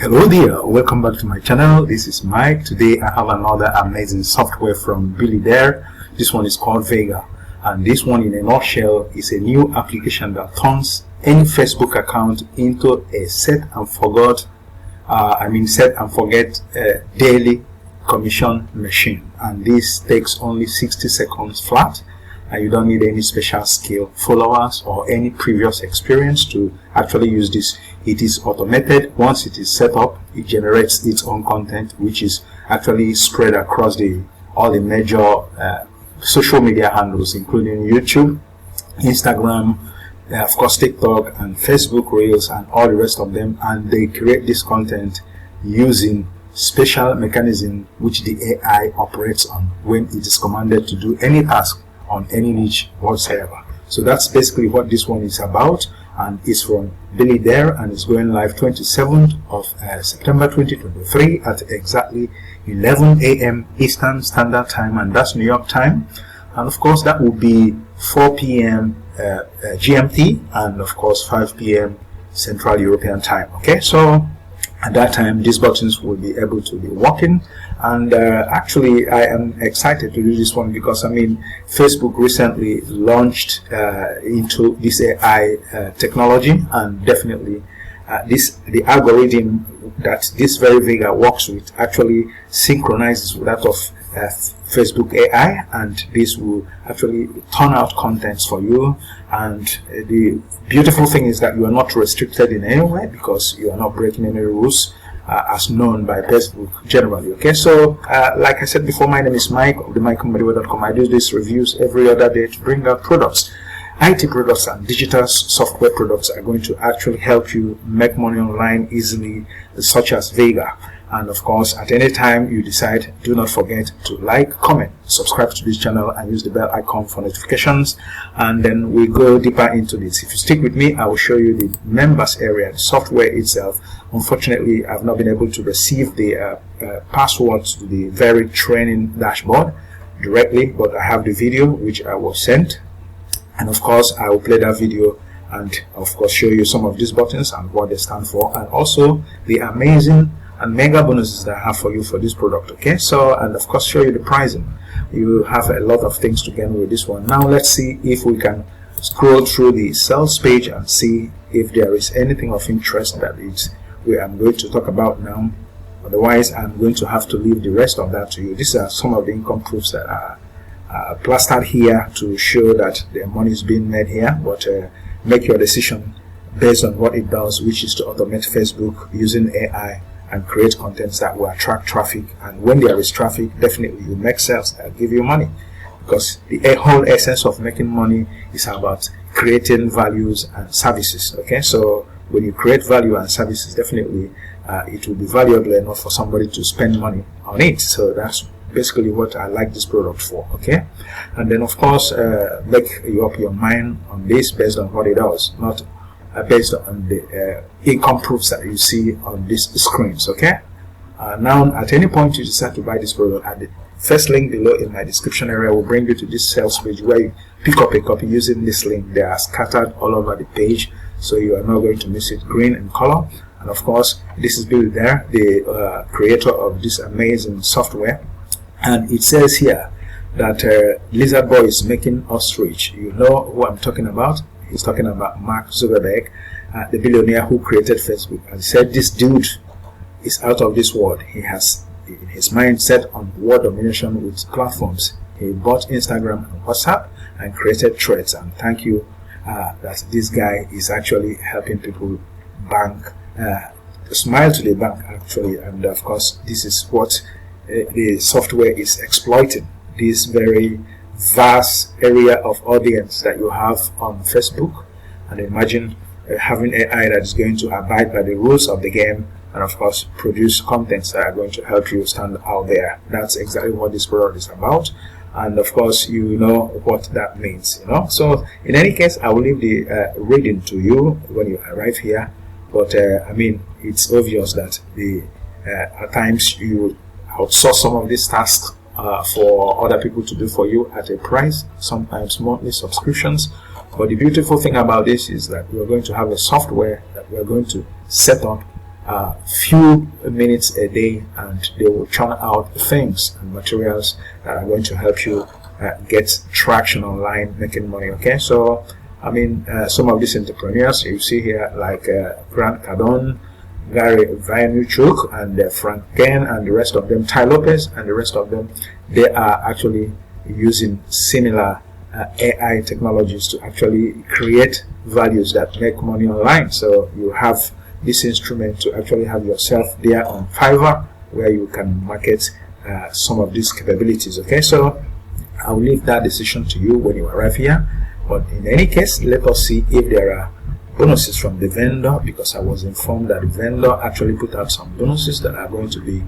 Hello there, welcome back to my channel. This is Mike. Today I have another amazing software from Billy there. This one is called Vega, and this one in a nutshell is a new application that turns any Facebook account into a set and forget daily commission machine. And this takes only 60 seconds flat, and you don't need any special skill, followers, or any previous experience to actually use this. It is automated. Once it is set up, it generates its own content, which is actually spread across all the major social media handles, including YouTube, Instagram, of course TikTok, and Facebook Reels, and all the rest of them. And they create this content using special mechanism which the AI operates on when it is commanded to do any task on any niche whatsoever. So that's basically what this one is about, and it's from Billy there, and it's going live 27th of September 2023 at exactly 11 a.m. Eastern Standard Time, and that's New York time. And of course that will be 4 p.m. GMT, and of course 5 p.m. Central European time. Okay, so at that time these buttons will be able to be working. And actually I am excited to do this one because Facebook recently launched into this AI technology, and definitely the algorithm that this very Vega works with actually synchronizes with that of Facebook AI, and this will actually turn out contents for you. And the beautiful thing is that you are not restricted in any way because you are not breaking any rules as known by Facebook generally. Okay, so like I said before, my name is Mike of the MikeMadiwe.com. I do these reviews every other day to bring out products. IT products and digital software products are going to actually help you make money online easily, such as Vega. And of course, at any time you decide, do not forget to like, comment, subscribe to this channel, and use the bell icon for notifications. And then we go deeper into this. If you stick with me, I will show you the members area, the software itself. Unfortunately, I've not been able to receive the password to the very training dashboard directly, but I have the video which I was sent. And of course, I will play that video and of course show you some of these buttons and what they stand for, and also the amazing and mega bonuses that I have for you for this product. Okay, so, and of course show you the pricing. You have a lot of things to gain with this one. Now let's see if we can scroll through the sales page and see if there is anything of interest that is where I'm going to talk about now. Otherwise, I'm going to have to leave the rest of that to you. These are some of the income proofs that are plastered here to show that the money is being made here, but make your decision based on what it does, which is to automate Facebook using AI and create contents that will attract traffic. And when there is traffic, definitely you make sales that give you money, because the whole essence of making money is about creating values and services. Okay, so when you create value and services, definitely it will be valuable enough for somebody to spend money on it. So that's basically what I like this product for. Okay, and then of course make you up your mind on this based on what it does, not based on the income proofs that you see on these screens. Okay, now at any point you decide to buy this product, at the first link below in my description area will bring you to this sales page where you pick up a copy using this link. They are scattered all over the page, so you are not going to miss it. Green in color. And of course this is Bill there, the creator of this amazing software. And it says here that Lizard Boy is making us rich. You know who I'm talking about. He's talking about Mark Zuckerberg, the billionaire who created Facebook. And he said this dude is out of this world. He has in his mind set on world domination with platforms. He bought Instagram and WhatsApp and created Threads. And thank you that this guy is actually helping people bank, smile to the bank actually. And of course this is what the software is exploiting, this very vast area of audience that you have on Facebook. And imagine having AI that is going to abide by the rules of the game, and of course produce contents that are going to help you stand out there. That's exactly what this product is about, and of course you know what that means, you know. So in any case, I will leave the reading to you when you arrive here, but it's obvious that at times you outsource some of these tasks for other people to do for you at a price, sometimes monthly subscriptions. But the beautiful thing about this is that we are going to have a software that we are going to set up few minutes a day, and they will churn out things and materials that are going to help you get traction online, making money. Okay, so I mean, some of these entrepreneurs you see here, like Grant Cardone, Gary Vaynerchuk, and Frank Ken, and the rest of them, Ty Lopez, and the rest of them, they are actually using similar AI technologies to actually create values that make money online. So you have this instrument to actually have yourself there on Fiverr, where you can market some of these capabilities. Okay, so I'll leave that decision to you when you arrive here. But in any case, let us see if there are bonuses from the vendor, because I was informed that the vendor actually put out some bonuses that are going to be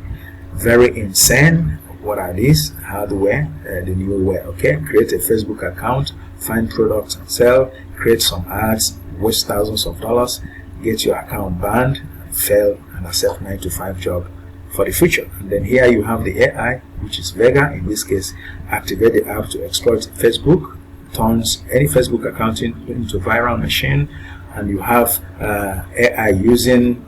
very insane. What are these? Hardware, the new way. Okay, create a Facebook account, find products and sell, create some ads, waste thousands of dollars, get your account banned, fail, and accept 9-to-5 job for the future. And then here you have the AI, which is Vega. In this case, activate the app to exploit Facebook, turns any Facebook account into a viral machine, and you have AI using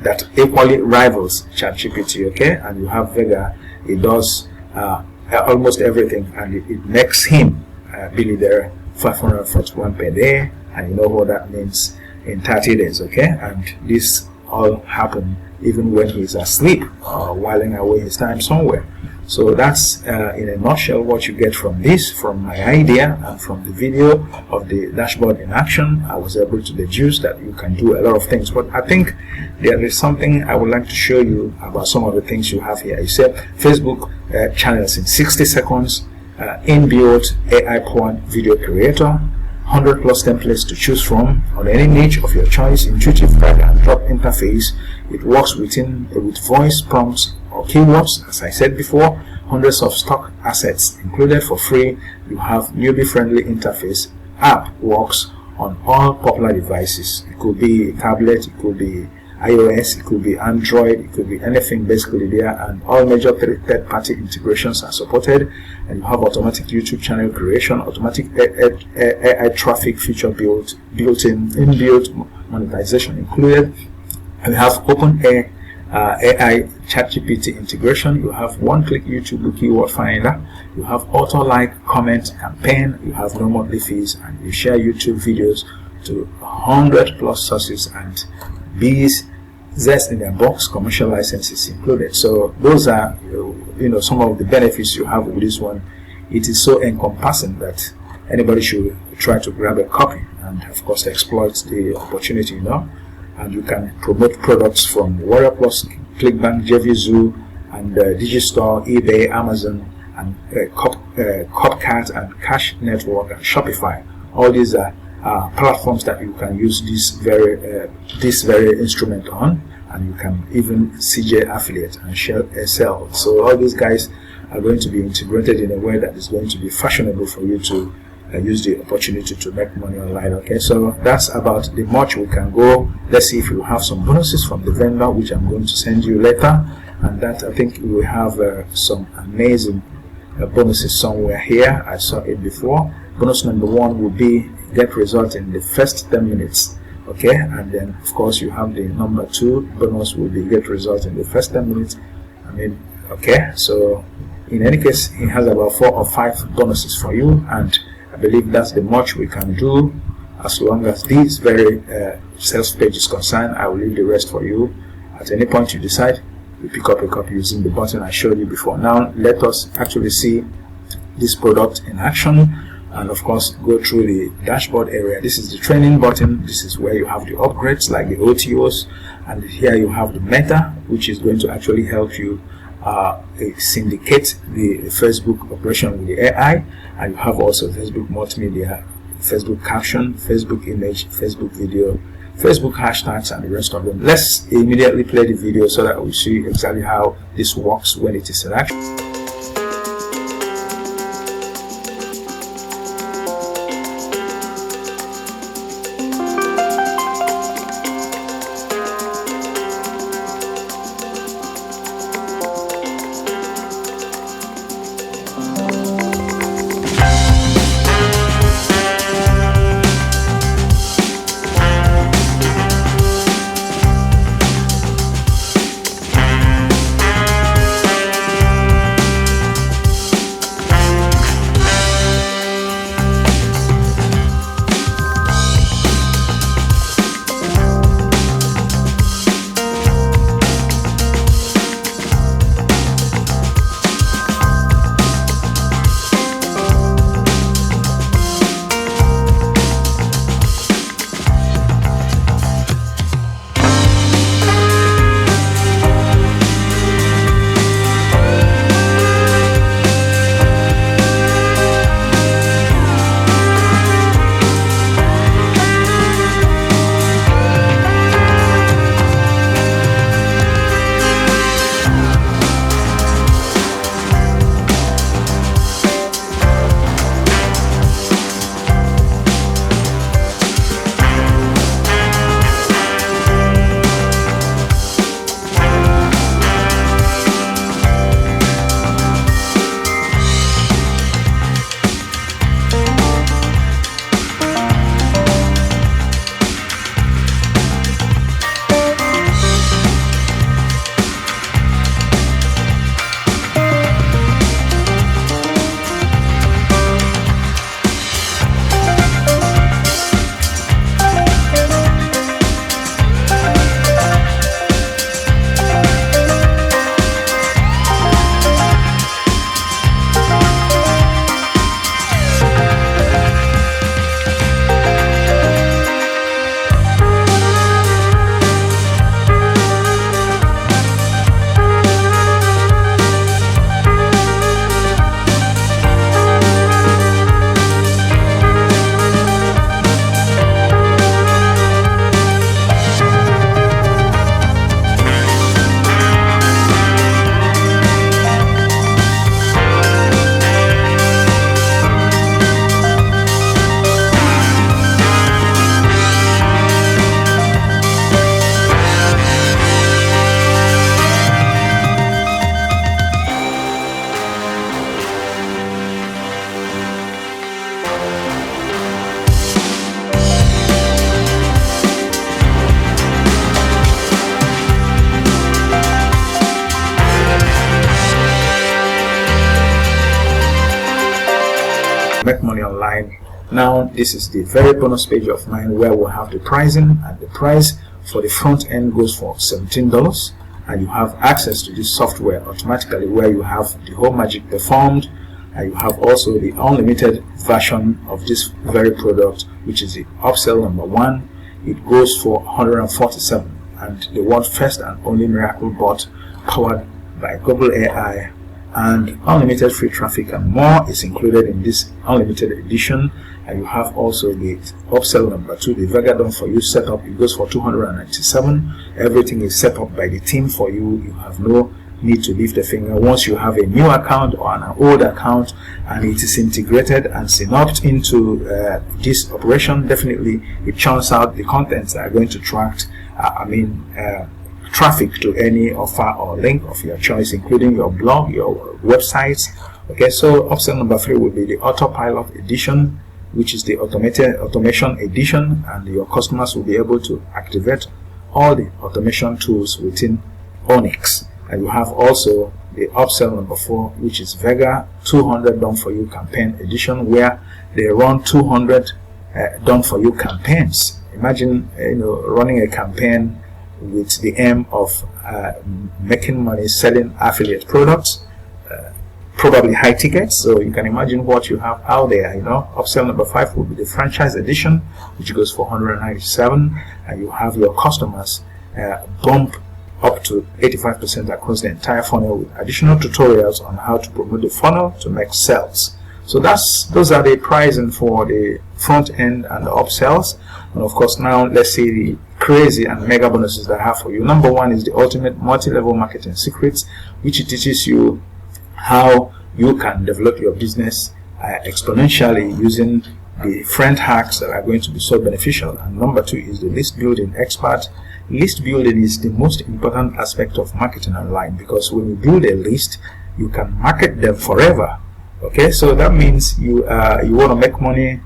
that equally rivals ChatGPT. Okay, and you have Vega. It does almost everything, and it makes him billionaire 541 per day, and you know what that means in 30 days. Okay, and this all happened even when he's asleep or whiling away his time somewhere. So that's in a nutshell what you get from this, from my idea and from the video of the dashboard in action. I was able to deduce that you can do a lot of things, but I think there is something I would like to show you about some of the things you have here. You said Facebook channels in 60 seconds, inbuilt AI-powered video creator, 100+ templates to choose from on any niche of your choice, intuitive drag and drop interface. It works with voice prompts or keywords, as I said before. Hundreds of stock assets included for free. You have newbie friendly interface. App works on all popular devices. It could be a tablet, it could be iOS, it could be Android, it could be anything basically there, and all major third-party integrations are supported. And you have automatic YouTube channel creation, automatic AI traffic feature built in, inbuilt monetization included. And you have OpenAI AI ChatGPT integration. You have one-click YouTube keyword finder. You have auto-like comment campaign. You have no monthly fees, and you share YouTube videos to 100+ sources, and these zest in their box, commercial licenses included. So those are some of the benefits you have with this one. It is so encompassing that anybody should try to grab a copy and of course exploit the opportunity. And you can promote products from Warrior Plus, Clickbank, JVZoo, and Digistore, eBay, Amazon, and Copcat, and Cash Network, and Shopify. All these are platforms that you can use this very instrument on, and you can even CJ affiliate and sell. So all these guys are going to be integrated in a way that is going to be fashionable for you to use the opportunity to make money online. Okay, so that's about the much we can go. Let's see if you have some bonuses from the vendor, which I'm going to send you later, and that I think we have some amazing bonuses somewhere here. I saw it before. Bonus number 1 will be get result in the first 10 minutes. Okay, and then of course you have the number 2 bonus will be get result in the first 10 minutes. Okay, so in any case, he has about 4 or 5 bonuses for you, and I believe that's the much we can do. As long as this very sales page is concerned, I will leave the rest for you. At any point you decide, you pick up a copy using the button I showed you before. Now let us actually see this product in action, and of course go through the dashboard area. This is the training button. This is where you have the upgrades like the OTOs, and here you have the meta, which is going to actually help you syndicate the Facebook operation with the AI. And you have also Facebook multimedia, Facebook caption, Facebook image, Facebook video, Facebook hashtags, and the rest of them. Let's immediately play the video so that we see exactly how this works when it is in action. Now this is the very bonus page of mine where we'll have the pricing, and the price for the front end goes for $17, and you have access to this software automatically where you have the whole magic performed, and you have also the unlimited version of this very product, which is the upsell number 1. It goes for $147, and the world's first and only miracle bot powered by Google AI, and unlimited free traffic and more is included in this unlimited edition. And you have also the upsell number 2, the Vega done for you setup. It goes for $297. Everything is set up by the team for you. You have no need to lift a finger. Once you have a new account or an old account and it is integrated and synced into this operation, definitely it churns out the contents that are going to attract traffic to any offer or link of your choice, including your blog, your websites. Okay, so upsell number 3 will be the autopilot edition, which is the automation edition, and your customers will be able to activate all the automation tools within Onyx. And you have also the upsell number 4, which is Vega 200 done for you campaign edition, where they run 200 done for you campaigns. Imagine running a campaign with the aim of making money selling affiliate products, probably high tickets. So you can imagine what you have out there. Upsell number 5 will be the franchise edition, which goes for $197, and you have your customers bump up to 85% across the entire funnel with additional tutorials on how to promote the funnel to make sales. So those are the pricing for the front end and the upsells. And of course, now let's see the crazy and mega bonuses that I have for you. Number 1 is the ultimate multi-level marketing secrets, which teaches you how you can develop your business exponentially using the different hacks that are going to be so beneficial. And number 2 is the list building expert. List building is the most important aspect of marketing online, because when you build a list, you can market them forever. Okay, so that means you want to make money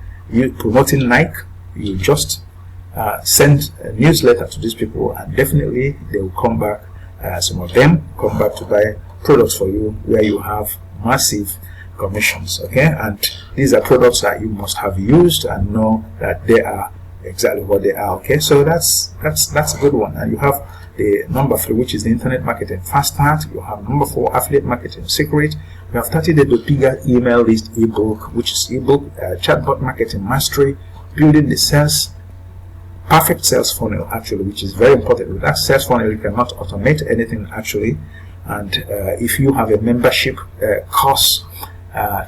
promoting Nike. You just send a newsletter to these people, and definitely they will come back. Some of them come back to buy products for you, where you have massive commissions. Okay, and these are products that you must have used and know that they are exactly what they are. Okay, so that's a good one. And you have the number 3, which is the internet marketing fast start. You have number 4, affiliate marketing secret. You have 30 days to bigger email list ebook, which is ebook chatbot marketing mastery, building the perfect sales funnel, actually, which is very important. With that sales funnel, you cannot automate anything actually. And if you have a membership course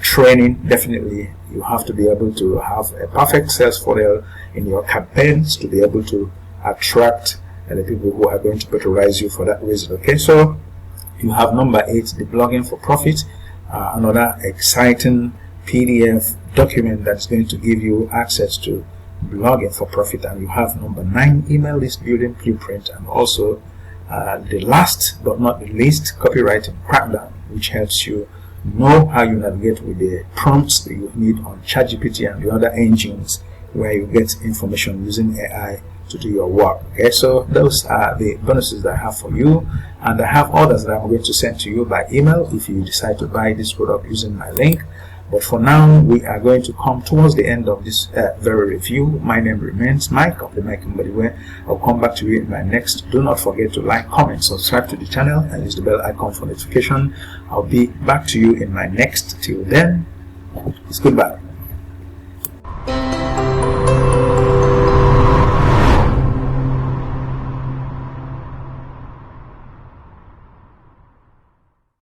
training, definitely you have to be able to have a perfect sales funnel in your campaigns to be able to attract the people who are going to patronize you for that reason. Okay, so you have number 8, the blogging for profit, another exciting PDF document that's going to give you access to blogging for profit. And you have number 9, email list building blueprint, and also the last but not the least, copywriting crackdown, which helps you know how you navigate with the prompts that you need on ChatGPT and the other engines where you get information using AI to do your work. Okay, so those are the bonuses that I have for you, and I have others that I'm going to send to you by email if you decide to buy this product using my link. But for now, we are going to come towards the end of this very review. My name remains Mike of the Mike and Body Way. I'll come back to you in my next. Do not forget to like, comment, subscribe to the channel, and use the bell icon for notification. I'll be back to you in my next. Till then, it's goodbye.